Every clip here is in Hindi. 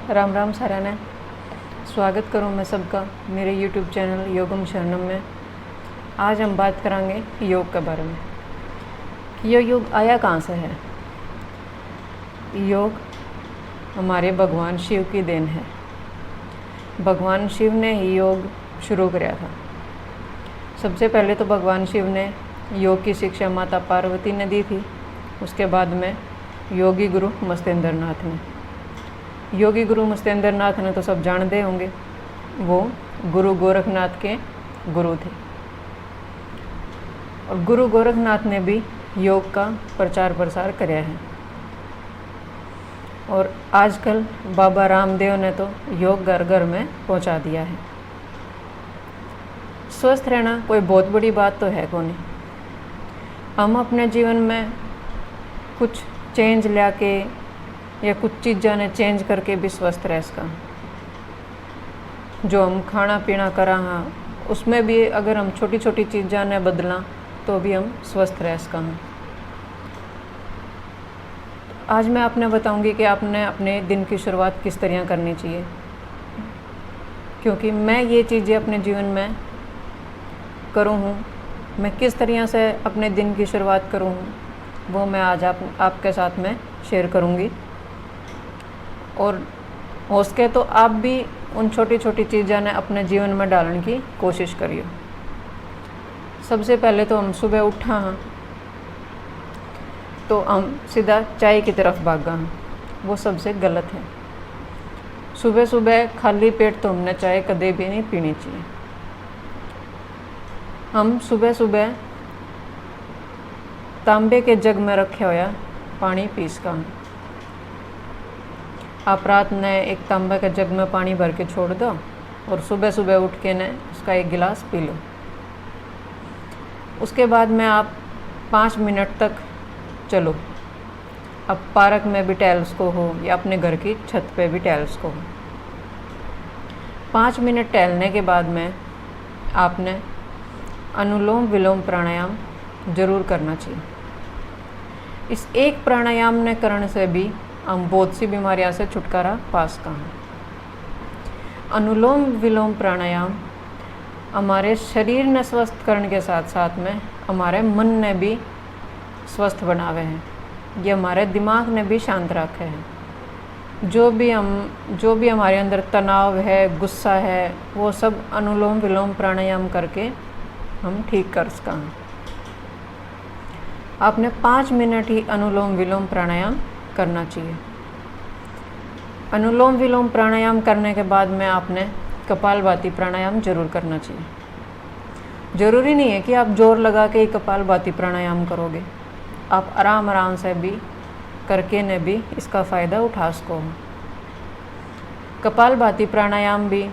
राम राम सारा ने स्वागत करूँ मैं सबका मेरे YouTube चैनल योगम शरणम में। आज हम बात करेंगे योग के बारे में। ये योग आया कहाँ से है। योग हमारे भगवान शिव की देन है। भगवान शिव ने ही योग शुरू किया था। सबसे पहले तो भगवान शिव ने योग की शिक्षा माता पार्वती ने दी थी। उसके बाद में योगी गुरु मत्स्येंद्र नाथ ने। योगी गुरु मत्स्येंद्र नाथ ने तो सब जानते होंगे, वो गुरु गोरखनाथ के गुरु थे। और गुरु गोरखनाथ ने भी योग का प्रचार प्रसार किया है। और आजकल बाबा रामदेव ने तो योग घर घर में पहुंचा दिया है। स्वस्थ रहना कोई बहुत बड़ी बात तो है कौन। हम अपने जीवन में कुछ चेंज ला के या कुछ चीज़ा ने चेंज करके भी स्वस्थ रह सका। जो हम खाना पीना करा हाँ उसमें भी अगर हम छोटी छोटी चीज़ा ने बदला तो भी हम स्वस्थ रह सका। आज मैं आपने बताऊंगी कि आपने अपने दिन की शुरुआत किस तरह करनी चाहिए, क्योंकि मैं ये चीज़ें अपने जीवन में करूँ हूँ। मैं किस तरह से अपने दिन की शुरुआत करूँ वो मैं आज आपके साथ में शेयर करूँगी। और हो सके तो आप भी उन छोटी छोटी चीज़ों ने अपने जीवन में डालने की कोशिश करिए। सबसे पहले तो हम सुबह उठा हाँ तो हम सीधा चाय की तरफ भागा हाँ, वो सबसे गलत है। सुबह सुबह खाली पेट तो हमने चाय कदे भी नहीं पीनी चाहिए। हम सुबह सुबह तांबे के जग में रखे हुआ पानी पीस का। आप रात ने एक तांबे के जग में पानी भर के छोड़ दो और सुबह सुबह उठ के ने उसका एक गिलास पी लो। उसके बाद में आप 5 मिनट तक चलो। अब पार्क में भी टहल को हो या अपने घर की छत पे भी टहल को हो। 5 मिनट टहलने के बाद में आपने अनुलोम विलोम प्राणायाम जरूर करना चाहिए। इस एक प्राणायाम ने करने से भी हम बहुत सी बीमारियों से छुटकारा पा सकते हैं। अनुलोम विलोम प्राणायाम हमारे शरीर ने स्वस्थ करने के साथ साथ में हमारे मन ने भी स्वस्थ बनावे हैं। ये हमारे दिमाग ने भी शांत रखे हैं। जो भी हमारे अंदर तनाव है, गुस्सा है, वो सब अनुलोम विलोम प्राणायाम करके हम ठीक कर सकते हैं। आपने 5 मिनट ही अनुलोम विलोम प्राणायाम करना चाहिए। अनुलोम विलोम प्राणायाम करने के बाद में आपने कपालभाति प्राणायाम जरूर करना चाहिए। ज़रूरी नहीं है कि आप जोर लगा के ही कपालभाति प्राणायाम करोगे। आप आराम आराम से भी करके ने भी इसका फ़ायदा उठा सको। कपालभाति प्राणायाम भी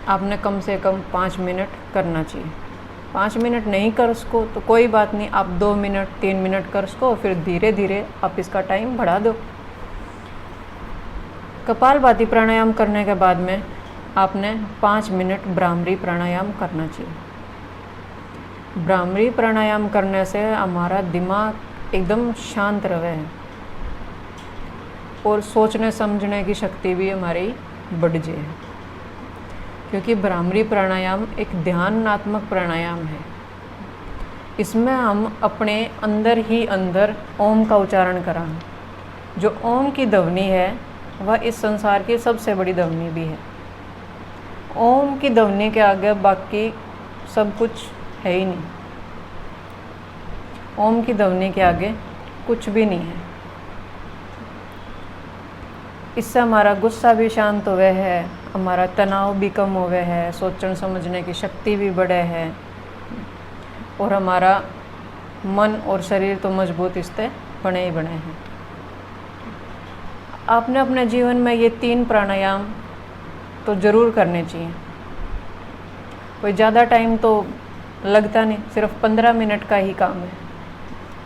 आपने कम से कम 5 मिनट करना चाहिए। 5 मिनट नहीं कर सको तो कोई बात नहीं, आप 2 मिनट 3 मिनट कर सको, फिर धीरे धीरे आप इसका टाइम बढ़ा दो। कपालभाति प्राणायाम करने के बाद में आपने 5 मिनट भ्रामरी प्राणायाम करना चाहिए। भ्रामरी प्राणायाम करने से हमारा दिमाग एकदम शांत रहे और सोचने समझने की शक्ति भी हमारी बढ़ जाए, क्योंकि भ्रामरी प्राणायाम एक ध्यानात्मक प्राणायाम है। इसमें हम अपने अंदर ही अंदर ओम का उच्चारण करा। जो ओम की ध्वनि है वह इस संसार की सबसे बड़ी ध्वनि भी है। ओम की ध्वनि के आगे बाकी सब कुछ है ही नहीं। ओम की ध्वनि के आगे कुछ भी नहीं है। इससे हमारा गुस्सा भी शांत हुए है, हमारा तनाव भी कम हुए है, सोचने समझने की शक्ति भी बढ़े है और हमारा मन और शरीर तो मजबूत इससे बने ही बने हैं। आपने अपने जीवन में ये 3 प्राणायाम तो ज़रूर करने चाहिए। कोई ज़्यादा टाइम तो लगता नहीं, सिर्फ 15 मिनट का ही काम है।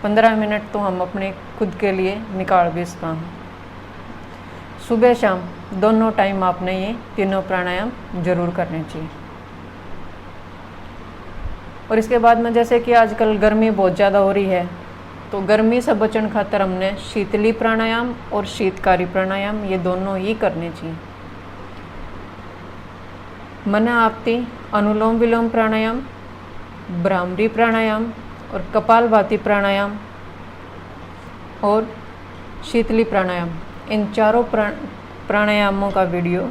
15 मिनट तो हम अपने खुद के लिए निकाल भी सकते हैं। सुबह शाम दोनों टाइम आपने ये तीनों प्राणायाम जरूर करने चाहिए। और इसके बाद में जैसे कि आजकल गर्मी बहुत ज़्यादा हो रही है तो गर्मी से बचने खातर हमने शीतली प्राणायाम और शीतकारी प्राणायाम ये दोनों ही करने चाहिए। मना आपती, अनुलोम विलोम प्राणायाम, भ्रामरी प्राणायाम और कपालभाति प्राणायाम और शीतली प्राणायाम, इन चारों प्राणायामों का वीडियो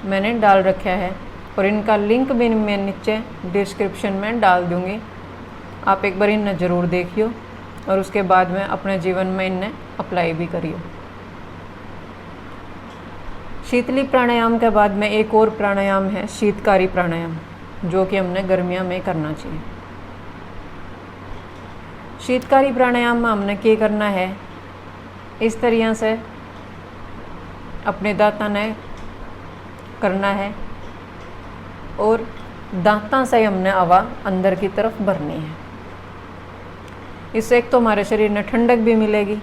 मैंने डाल रखा है और इनका लिंक भी मैं नीचे डिस्क्रिप्शन में डाल दूँगी। आप एक बार इन्हें ज़रूर देखियो और उसके बाद में अपने जीवन में इन्हें अप्लाई भी करियो। शीतली प्राणायाम के बाद में एक और प्राणायाम है शीतकारी प्राणायाम, जो कि हमने गर्मियों में करना चाहिए। शीतकारी प्राणायाम में हमने क्या करना है, इस तरह से अपने दांतों ने करना है और दांतों से हमने हवा अंदर की तरफ भरनी है। इससे एक तो हमारे शरीर में ठंडक भी मिलेगी,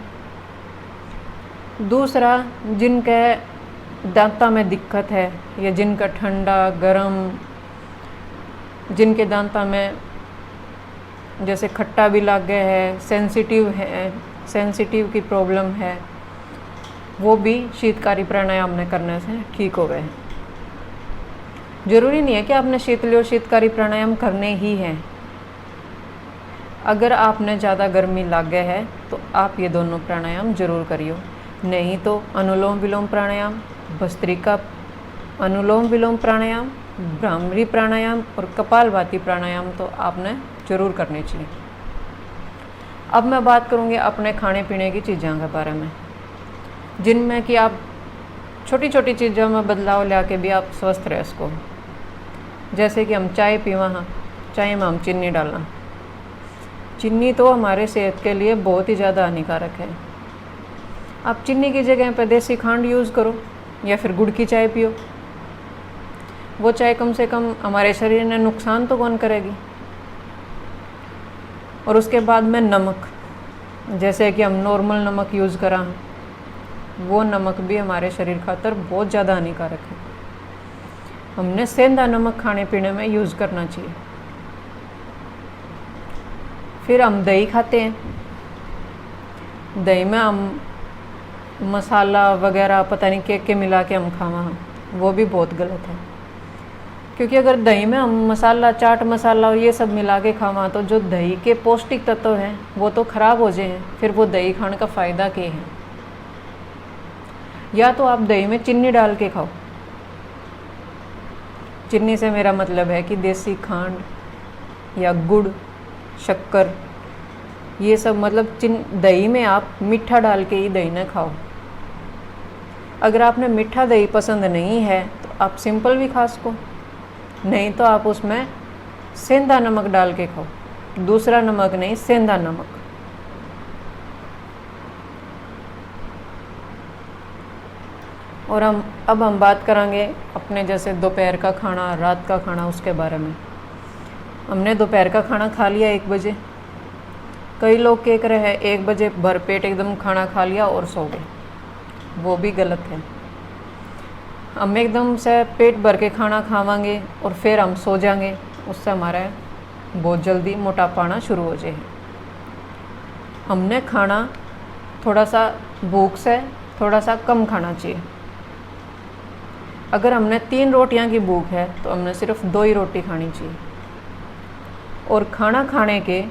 दूसरा जिनके दांतों में दिक्कत है या जिनका ठंडा गरम, जिनके दांतों में जैसे खट्टा भी लग गया है, सेंसिटिव की प्रॉब्लम है, वो भी शीतकारी प्राणायाम ने करने से ठीक हो गए। ज़रूरी नहीं है कि आपने शीतली और शीतकारी प्राणायाम करने ही हैं। अगर आपने ज़्यादा गर्मी लग गया है तो आप ये दोनों प्राणायाम जरूर करियो, नहीं तो अनुलोम विलोम प्राणायाम, भस्त्रिका अनुलोम विलोम प्राणायाम, भ्रामरी प्राणायाम और कपालभाति प्राणायाम तो आपने ज़रूर करनी चाहिए। अब मैं बात करूँगी अपने खाने पीने की चीज़ों के बारे में, जिनमें कि आप छोटी छोटी चीज़ों में बदलाव ला के भी आप स्वस्थ रह सको। जैसे कि हम चाय पीवा, हाँ, चाय में हम चीनी डालना। चीनी तो हमारे सेहत के लिए बहुत ही ज़्यादा हानिकारक है। आप चीनी की जगह पे देसी खंड यूज़ करो या फिर गुड़ की चाय पियो। वो चाय कम से कम हमारे शरीर में नुकसान तो कौन करेगी। और उसके बाद में नमक, जैसे कि हम नॉर्मल नमक यूज़ करा, वो नमक भी हमारे शरीर खातर बहुत ज़्यादा हानिकारक है। हमने सेंधा नमक खाने पीने में यूज़ करना चाहिए। फिर हम दही खाते हैं, दही में हम मसाला वगैरह पता नहीं क्या मिला के हम खावा, वो भी बहुत गलत है। क्योंकि अगर दही में हम मसाला, चाट मसाला और ये सब मिला के खावा तो जो दही के पौष्टिक तत्व हैं वो तो खराब हो जाए। फिर वो दही खाने का फ़ायदा क्या है। या तो आप दही में चीनी डाल के खाओ। चीनी से मेरा मतलब है कि देसी खंड या गुड़, शक्कर, ये सब मतलब दही में आप मीठा डाल के ही दही न खाओ। अगर आपने मीठा दही पसंद नहीं है तो आप सिंपल भी खा सको, नहीं तो आप उसमें सेंधा नमक डाल के खाओ। दूसरा नमक नहीं, सेंधा नमक। और अब हम बात करेंगे अपने जैसे दोपहर का खाना, रात का खाना, उसके बारे में। हमने दोपहर का खाना खा लिया 1 बजे। कई लोग क्या कर रहे हैं, 1 बजे भरपेट एकदम खाना खा लिया और सो गए, वो भी गलत है। हम एकदम से पेट भर के खाना खावांगे और फिर हम सो जाएंगे, उससे हमारा बहुत जल्दी मोटापा आना शुरू हो जाए। हमने खाना थोड़ा सा भूख से थोड़ा सा कम खाना चाहिए। अगर हमने 3 रोटियां की भूख है तो हमने सिर्फ 2 ही रोटी खानी चाहिए। और खाना खाने के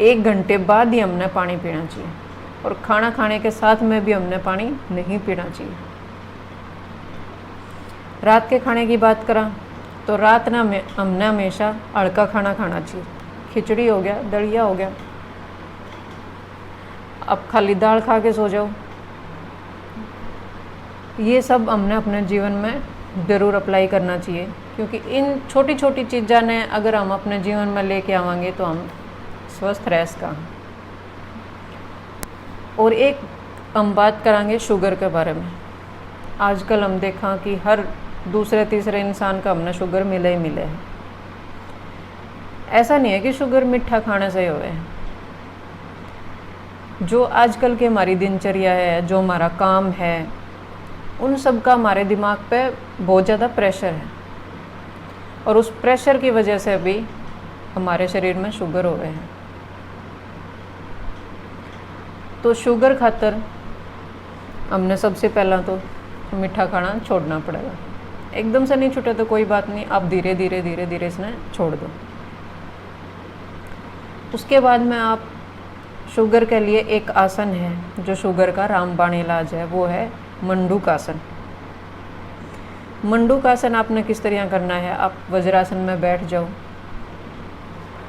1 घंटे बाद ही हमने पानी पीना चाहिए। और खाना खाने के साथ में भी हमने पानी नहीं पीना चाहिए। रात के खाने की बात करा तो रात ना हमने हमेशा हल्का खाना खाना चाहिए। खिचड़ी हो गया, दलिया हो गया। अब खाली दाल खा के सो जाओ, ये सब हमने अपने जीवन में ज़रूर अप्लाई करना चाहिए। क्योंकि इन छोटी छोटी चीज़ों ने अगर हम अपने जीवन में लेके आवांगे तो हम स्वस्थ रह सका। और एक हम बात करेंगे शुगर के बारे में। आजकल हम देखा कि हर दूसरे तीसरे इंसान का हमने शुगर मिले ही मिले है। ऐसा नहीं है कि शुगर मीठा खाने से हो है। जो आजकल की हमारी दिनचर्या है, जो हमारा काम है, उन सब का हमारे दिमाग पे बहुत ज़्यादा प्रेशर है। और उस प्रेशर की वजह से भी हमारे शरीर में शुगर हो गए हैं। तो शुगर खातर हमने सबसे पहला तो मीठा खाना छोड़ना पड़ेगा। एकदम से नहीं छूटे तो कोई बात नहीं, आप धीरे धीरे धीरे धीरे इसने छोड़ दो। उसके बाद में आप शुगर के लिए एक आसन है जो शुगर का रामबाण इलाज है, वो है मंडूकासन। मंडूकासन आपने किस तरह करना है, आप वज्रासन में बैठ जाओ,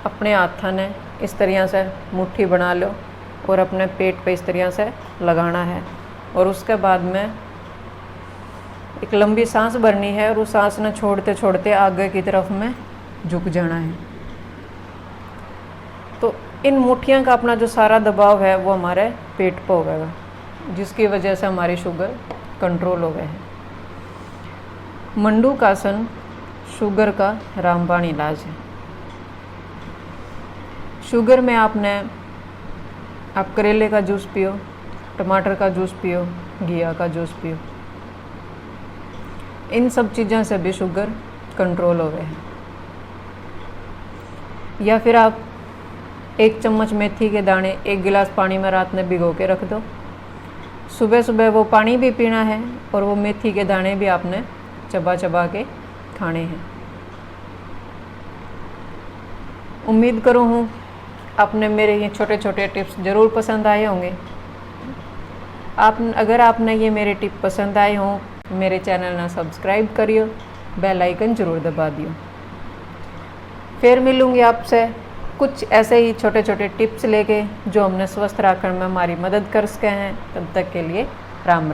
अपने हाथ ने इस तरह से मुट्ठी बना लो और अपने पेट पे इस तरह से लगाना है, और उसके बाद में एक लंबी सांस भरनी है और उस सांस ने छोड़ते छोड़ते आगे की तरफ में झुक जाना है। तो इन मुट्ठियों का अपना जो सारा दबाव है वो हमारे पेट पर होगा, जिसकी वजह से हमारी शुगर कंट्रोल हो गए है। मंडूकासन शुगर का रामबाण इलाज है। शुगर में आप करेले का जूस पियो, टमाटर का जूस पियो, घिया का जूस पियो, इन सब चीज़ों से भी शुगर कंट्रोल हो गए हैं। या फिर आप 1 चम्मच मेथी के दाने 1 गिलास पानी में रात में भिगो के रख दो, सुबह सुबह वो पानी भी पीना है और वो मेथी के दाने भी आपने चबा चबा के खाने हैं। उम्मीद करूँ हूँ आपने मेरे ये छोटे छोटे टिप्स ज़रूर पसंद आए होंगे। अगर आपने ये मेरे टिप पसंद आए हों, मेरे चैनल ना सब्सक्राइब करियो, बेल आइकन ज़रूर दबा दियो। फिर मिलूँगी आपसे कुछ ऐसे ही छोटे छोटे टिप्स लेके जो हमने स्वस्थ रखने में हमारी मदद कर सके हैं। तब तक के लिए राम राम।